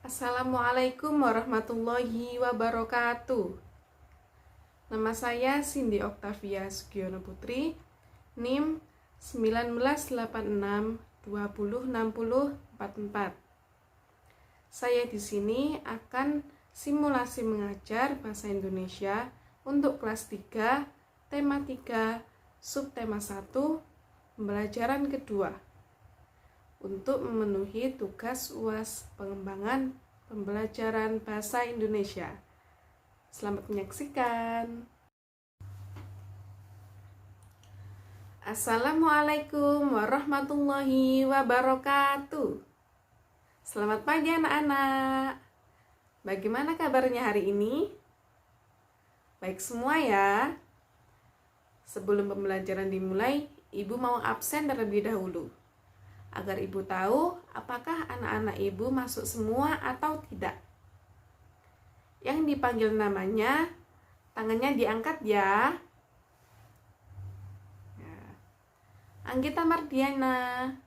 Assalamualaikum warahmatullahi wabarakatuh. Nama saya Cindy Oktavia Sugiono Putri, NIM 1986206044. Saya di sini akan simulasi mengajar bahasa Indonesia untuk kelas 3, tema 3, subtema 1, pembelajaran kedua. Untuk memenuhi tugas UAS pengembangan pembelajaran bahasa Indonesia. Selamat menyaksikan. Assalamualaikum warahmatullahi wabarakatuh. Selamat pagi anak-anak. Bagaimana kabarnya hari ini? Baik semua ya. Sebelum pembelajaran dimulai, Ibu mau absen terlebih dahulu, agar Ibu tahu apakah anak-anak Ibu masuk semua atau tidak. Yang dipanggil namanya, tangannya diangkat ya. Anggita Mardiana,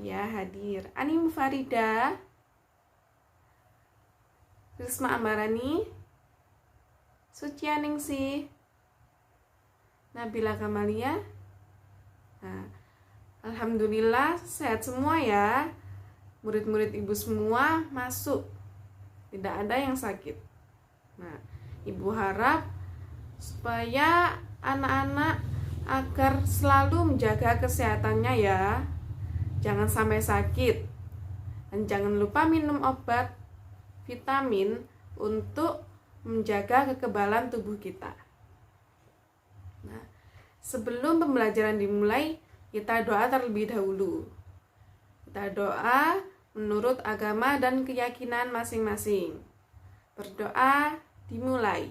ya hadir. Ani Mufarida, Risma Ambarani, Sucianingsih, Nabila Kamalia. Alhamdulillah sehat semua ya. Murid-murid Ibu semua masuk, tidak ada yang sakit. Ibu harap supaya anak-anak agar selalu menjaga kesehatannya ya. Jangan sampai sakit. Dan jangan lupa minum obat vitamin untuk menjaga kekebalan tubuh kita. Sebelum pembelajaran dimulai, kita doa terlebih dahulu. Kita doa menurut agama dan keyakinan masing-masing. Berdoa dimulai.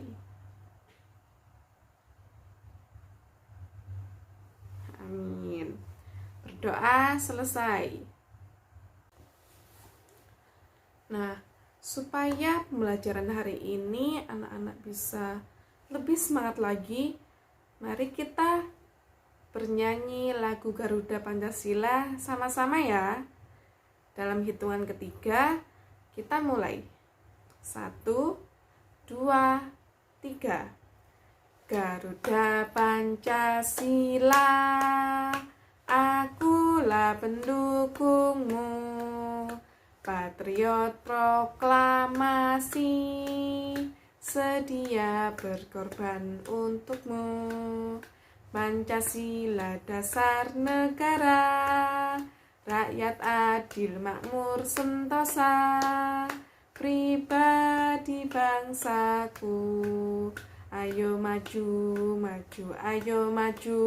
Amin. Berdoa selesai. Supaya pembelajaran hari ini anak-anak bisa lebih semangat lagi, mari kita bernyanyi lagu Garuda Pancasila sama-sama ya. Dalam hitungan ketiga, kita mulai. 1, 2, 3. Garuda Pancasila, akulah pendukungmu, patriot proklamasi, sedia berkorban untukmu. Pancasila dasar negara, rakyat adil makmur sentosa, pribadi bangsaku, ayo maju, maju, ayo maju,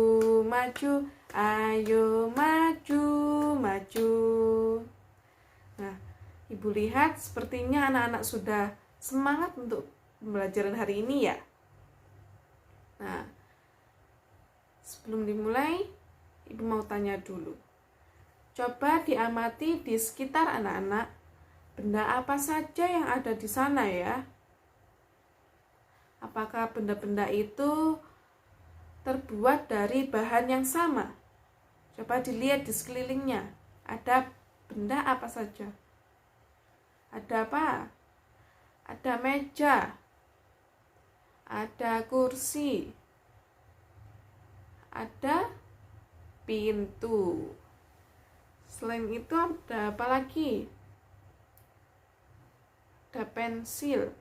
maju, ayo maju, maju. Ibu lihat sepertinya anak-anak sudah semangat untuk pembelajaran hari ini ya. Sebelum dimulai, Ibu mau tanya dulu. Coba diamati di sekitar anak-anak, benda apa saja yang ada di sana ya? Apakah benda-benda itu terbuat dari bahan yang sama? Coba dilihat di sekelilingnya, ada benda apa saja? Ada apa? Ada meja, ada kursi, ada pintu. Selain itu ada apa lagi? Ada pensil.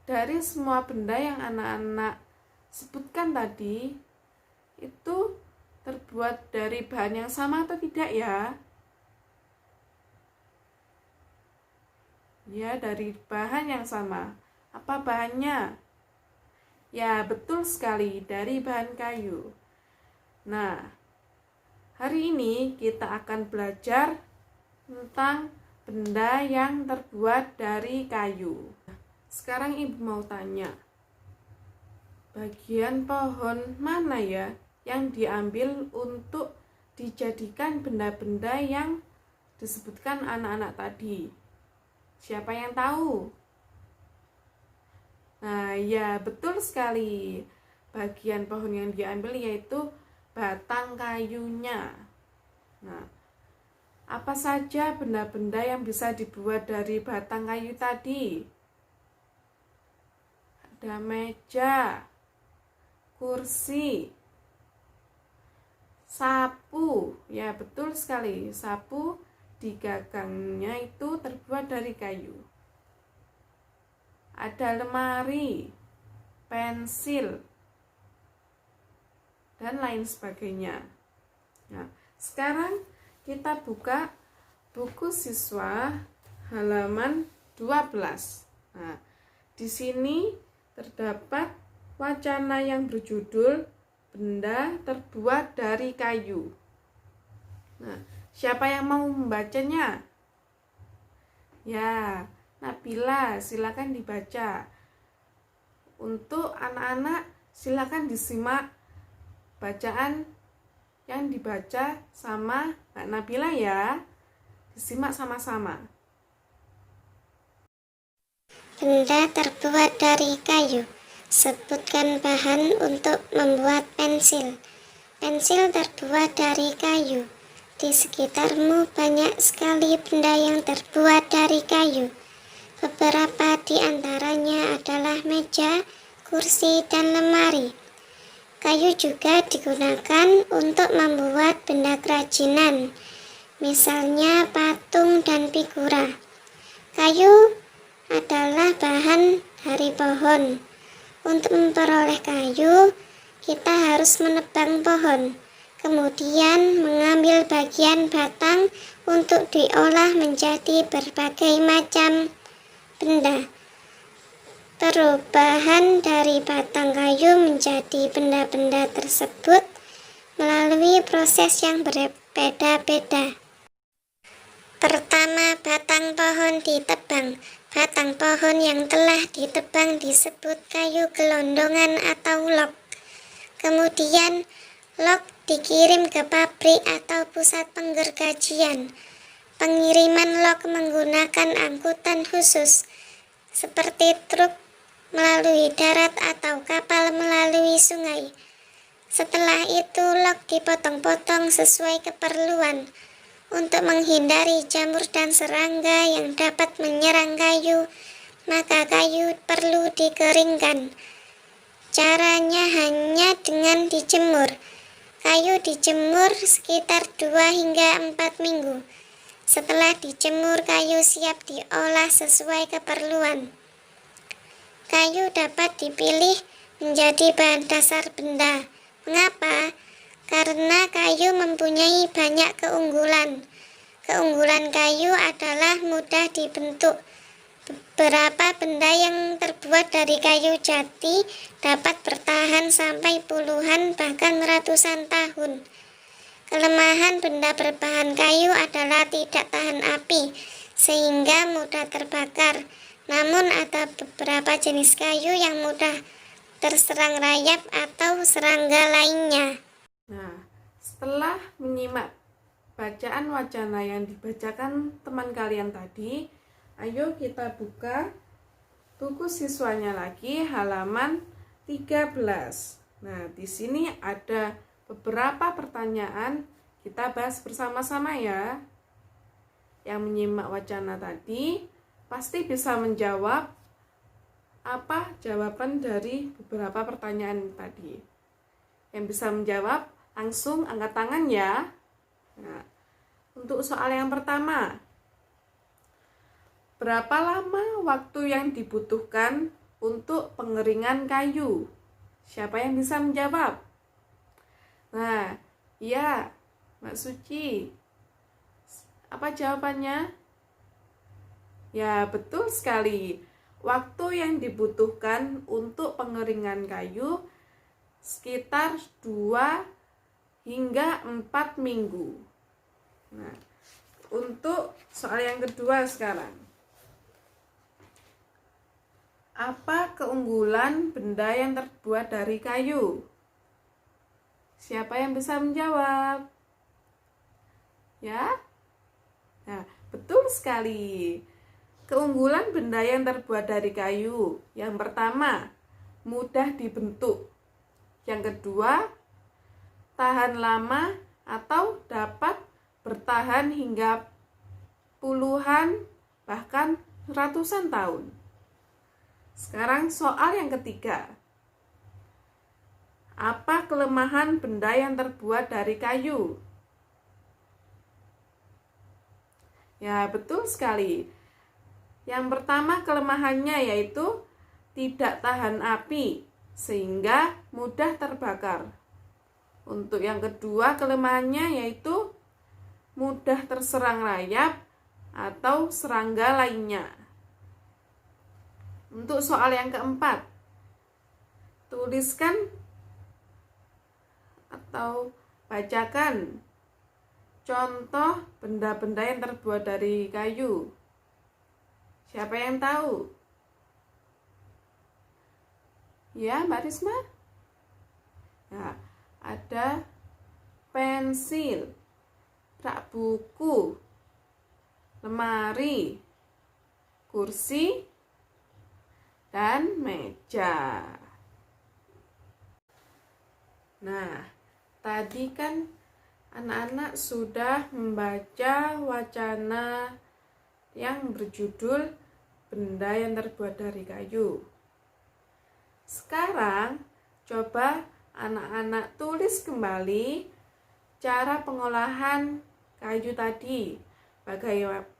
Dari semua benda yang anak-anak sebutkan tadi, itu terbuat dari bahan yang sama atau tidak ya? Ya, dari bahan yang sama. Apa bahannya? Ya, betul sekali, dari bahan kayu. Hari ini kita akan belajar tentang benda yang terbuat dari kayu. Sekarang Ibu mau tanya, bagian pohon mana ya yang diambil untuk dijadikan benda-benda yang disebutkan anak-anak tadi? Siapa yang tahu? Ya betul sekali. Bagian pohon yang diambil yaitu batang kayunya. Apa saja benda-benda yang bisa dibuat dari batang kayu tadi? Ada meja, kursi, sapu. Ya, betul sekali. Sapu di gagangnya itu terbuat dari kayu. Ada lemari, pensil, dan lain sebagainya. Nah, sekarang kita buka buku siswa halaman 12. Nah, di sini terdapat wacana yang berjudul benda terbuat dari kayu. Nah, siapa yang mau membacanya? Ya, Nabila, silakan dibaca. Untuk anak-anak, silakan disimak bacaan yang dibaca sama Mbak Nabila ya. Disimak sama-sama. Benda terbuat dari kayu. Sebutkan bahan untuk membuat pensil. Pensil terbuat dari kayu. Di sekitarmu banyak sekali benda yang terbuat dari kayu. Beberapa di antaranya adalah meja, kursi, dan lemari. Kayu juga digunakan untuk membuat benda kerajinan, misalnya patung dan figura. Kayu adalah bahan dari pohon. Untuk memperoleh kayu, kita harus menebang pohon, kemudian mengambil bagian batang untuk diolah menjadi berbagai macam benda. Perubahan dari batang kayu menjadi benda-benda tersebut melalui proses yang berbeda-beda. Pertama, batang pohon ditebang. Batang pohon yang telah ditebang disebut kayu gelondongan atau log. Kemudian, log dikirim ke pabrik atau pusat penggergajian. Pengiriman log menggunakan angkutan khusus, seperti truk melalui darat atau kapal melalui sungai. Setelah itu, log dipotong-potong sesuai keperluan. Untuk menghindari jamur dan serangga yang dapat menyerang kayu, maka kayu perlu dikeringkan. Caranya hanya dengan dijemur. Kayu dijemur sekitar 2 hingga 4 minggu. Setelah dijemur, kayu siap diolah sesuai keperluan. Kayu dapat dipilih menjadi bahan dasar benda. Mengapa? Karena kayu mempunyai banyak keunggulan. Keunggulan kayu adalah mudah dibentuk. Beberapa benda yang terbuat dari kayu jati dapat bertahan sampai puluhan bahkan ratusan tahun. Kelemahan benda berbahan kayu adalah tidak tahan api, sehingga mudah terbakar. Namun ada beberapa jenis kayu yang mudah terserang rayap atau serangga lainnya. Nah, setelah menyimak bacaan wacana yang dibacakan teman kalian tadi, ayo kita buka buku siswanya lagi halaman 13. Nah, di sini ada beberapa pertanyaan, kita bahas bersama-sama ya. Yang menyimak wacana tadi pasti bisa menjawab apa jawaban dari beberapa pertanyaan tadi. Yang bisa menjawab langsung angkat tangan ya. Nah, untuk soal yang pertama, berapa lama waktu yang dibutuhkan untuk pengeringan kayu? Siapa yang bisa menjawab? Nah, iya, Mbak Suci. Apa jawabannya? Ya, betul sekali. Waktu yang dibutuhkan untuk pengeringan kayu sekitar 2 hingga 4 minggu. Nah, untuk soal yang kedua sekarang. Apa keunggulan benda yang terbuat dari kayu? Siapa yang bisa menjawab? Ya? Nah, betul sekali. Keunggulan benda yang terbuat dari kayu. Yang pertama, mudah dibentuk. Yang kedua, tahan lama atau dapat bertahan hingga puluhan bahkan ratusan tahun. Sekarang soal yang ketiga. Apa kelemahan benda yang terbuat dari kayu? Ya, betul sekali. Yang pertama kelemahannya yaitu tidak tahan api sehingga mudah terbakar. Untuk yang kedua kelemahannya yaitu mudah terserang rayap atau serangga lainnya. Untuk soal yang keempat, tuliskan atau bacakan contoh benda-benda yang terbuat dari kayu. Siapa yang tahu? Ya, Mbak Risma? Nah, ada pensil, rak buku, lemari, kursi, dan meja. Nah, tadi kan anak-anak sudah membaca wacana yang berjudul benda yang terbuat dari kayu. Sekarang coba anak-anak tulis kembali cara pengolahan kayu tadi.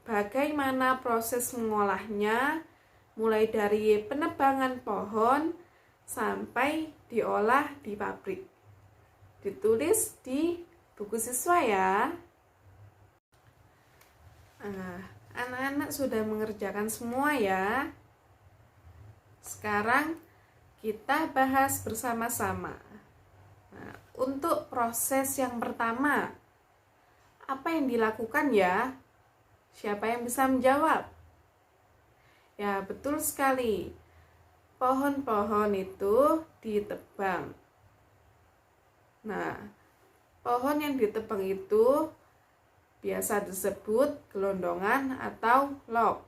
Bagaimana proses mengolahnya, mulai dari penebangan pohon sampai diolah di pabrik. Ditulis di buku siswa ya. Anak-anak sudah mengerjakan semua ya. Sekarang kita bahas bersama-sama. Nah, untuk proses yang pertama, apa yang dilakukan ya? Siapa yang bisa menjawab? Ya, betul sekali. Pohon-pohon itu ditebang. Nah, pohon yang ditebang itu biasa disebut gelondongan atau log.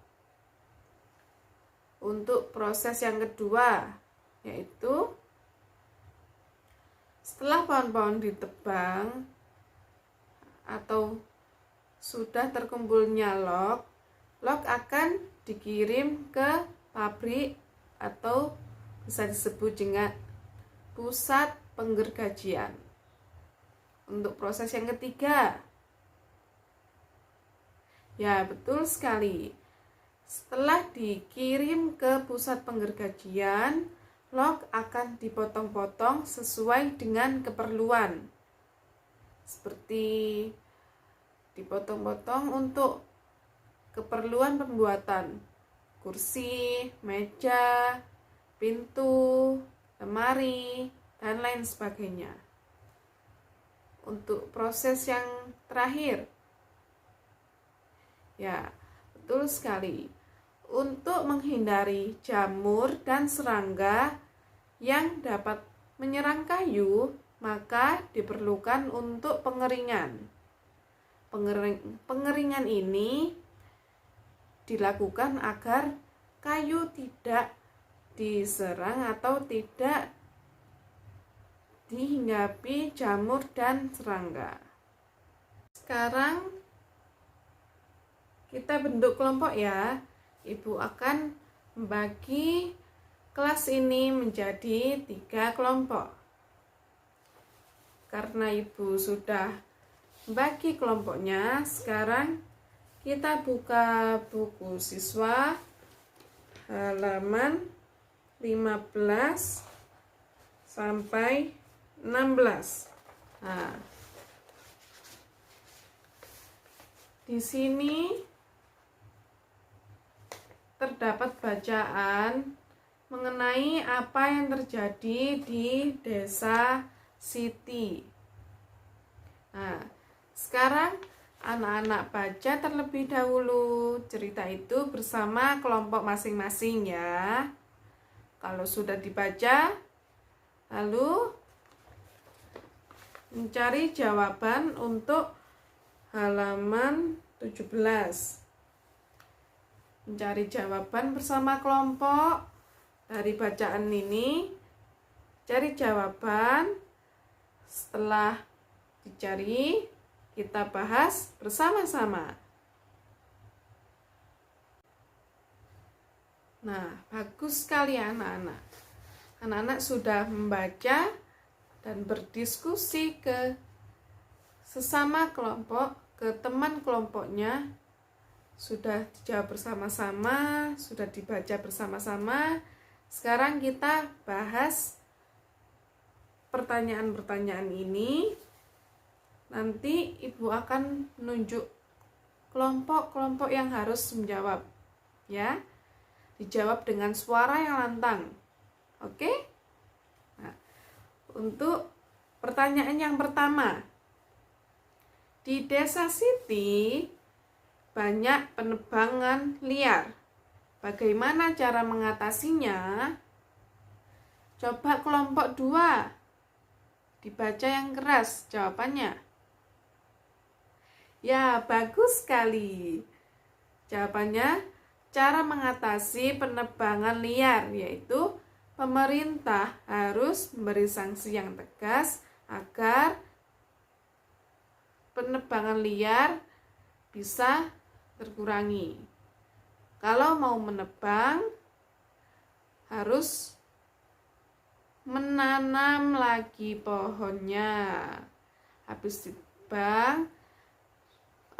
Untuk proses yang kedua, yaitu setelah pohon-pohon ditebang atau sudah terkumpulnya log akan dikirim ke pabrik atau bisa disebut dengan pusat penggergajian. Untuk proses yang ketiga, ya betul sekali. Setelah dikirim ke pusat penggergajian, log akan dipotong-potong sesuai dengan keperluan. Seperti dipotong-potong untuk keperluan pembuatan kursi, meja, pintu, lemari, dan lain sebagainya. Untuk proses yang terakhir, ya betul sekali, untuk menghindari jamur dan serangga yang dapat menyerang kayu, maka diperlukan untuk pengeringan. Pengeringan ini dilakukan agar kayu tidak diserang atau tidak dihinggapi jamur dan serangga. Sekarang kita bentuk kelompok ya. Ibu akan membagi kelas ini menjadi 3 kelompok. Karena ibu sudah membagi kelompoknya, sekarang kita buka buku siswa halaman 15 sampai 16. Nah, di sini terdapat bacaan mengenai apa yang terjadi di desa Siti. Nah, sekarang anak-anak baca terlebih dahulu cerita itu bersama kelompok masing-masing ya. Kalau sudah dibaca, lalu mencari jawaban untuk halaman 17. Mencari jawaban bersama kelompok dari bacaan ini. Cari jawaban. Setelah dicari, kita bahas bersama-sama. Nah, bagus sekali anak-anak. Anak-anak sudah membaca dan berdiskusi ke sesama kelompok, ke teman kelompoknya. Sudah dijawab bersama-sama, sudah dibaca bersama-sama. Sekarang kita bahas pertanyaan-pertanyaan ini. Nanti Ibu akan menunjuk kelompok-kelompok yang harus menjawab, ya. Dijawab dengan suara yang lantang. Oke? Nah, untuk pertanyaan yang pertama. Di Desa Siti banyak penebangan liar. Bagaimana cara mengatasinya? Coba kelompok 2. Dibaca yang keras jawabannya. Ya, bagus sekali. Jawabannya, cara mengatasi penebangan liar, yaitu pemerintah harus memberi sanksi yang tegas agar penebangan liar bisa terkurangi. Kalau mau menebang, harus menanam lagi pohonnya. Habis ditebang,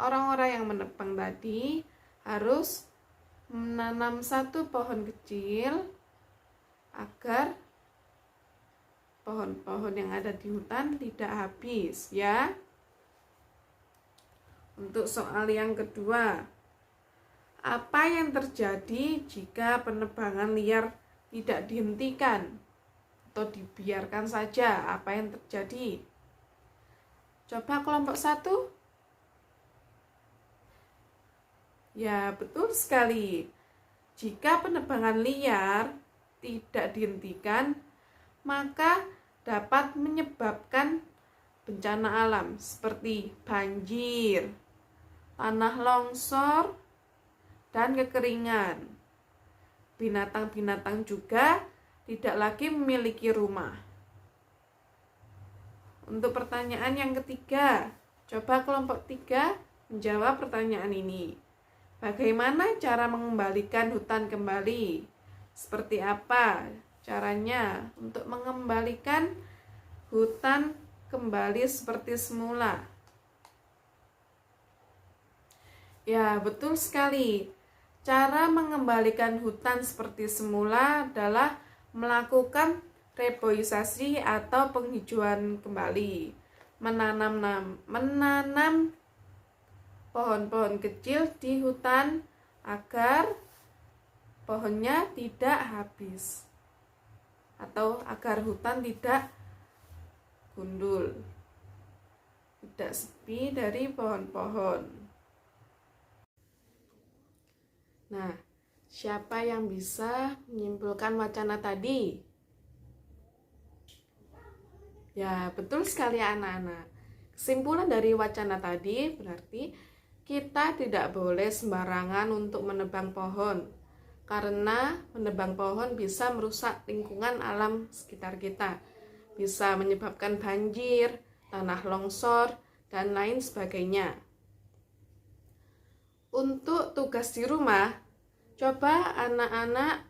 orang-orang yang menebang tadi harus menanam 1 pohon kecil agar pohon-pohon yang ada di hutan tidak habis, ya. Untuk soal yang kedua, apa yang terjadi jika penebangan liar tidak dihentikan atau dibiarkan saja? Apa yang terjadi? Coba kelompok 1. Ya, betul sekali. Jika penebangan liar tidak dihentikan, maka dapat menyebabkan bencana alam seperti banjir, tanah longsor, dan kekeringan. Binatang-binatang juga tidak lagi memiliki rumah. Untuk pertanyaan yang ketiga, coba kelompok 3 menjawab pertanyaan ini. Bagaimana cara mengembalikan hutan kembali? Seperti apa caranya untuk mengembalikan hutan kembali seperti semula? Ya, betul sekali. Cara mengembalikan hutan seperti semula adalah melakukan reboisasi atau penghijauan kembali. Menanam pohon-pohon kecil di hutan agar pohonnya tidak habis atau agar hutan tidak gundul, tidak sepi dari pohon-pohon. Nah, siapa yang bisa menyimpulkan wacana tadi? Ya, betul sekali anak-anak. Kesimpulan dari wacana tadi berarti kita tidak boleh sembarangan untuk menebang pohon, karena menebang pohon bisa merusak lingkungan alam sekitar kita, bisa menyebabkan banjir, tanah longsor, dan lain sebagainya. Untuk tugas di rumah, coba anak-anak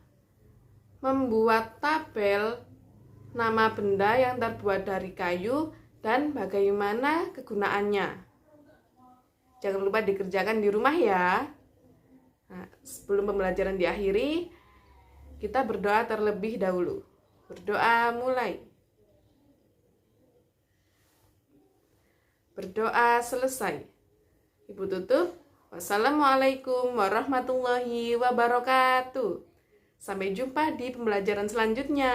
membuat tabel nama benda yang terbuat dari kayu dan bagaimana kegunaannya. Jangan lupa dikerjakan di rumah ya. Nah, sebelum pembelajaran diakhiri, kita berdoa terlebih dahulu. Berdoa mulai. Berdoa selesai. Ibu tutup. Wassalamualaikum warahmatullahi wabarakatuh. Sampai jumpa di pembelajaran selanjutnya.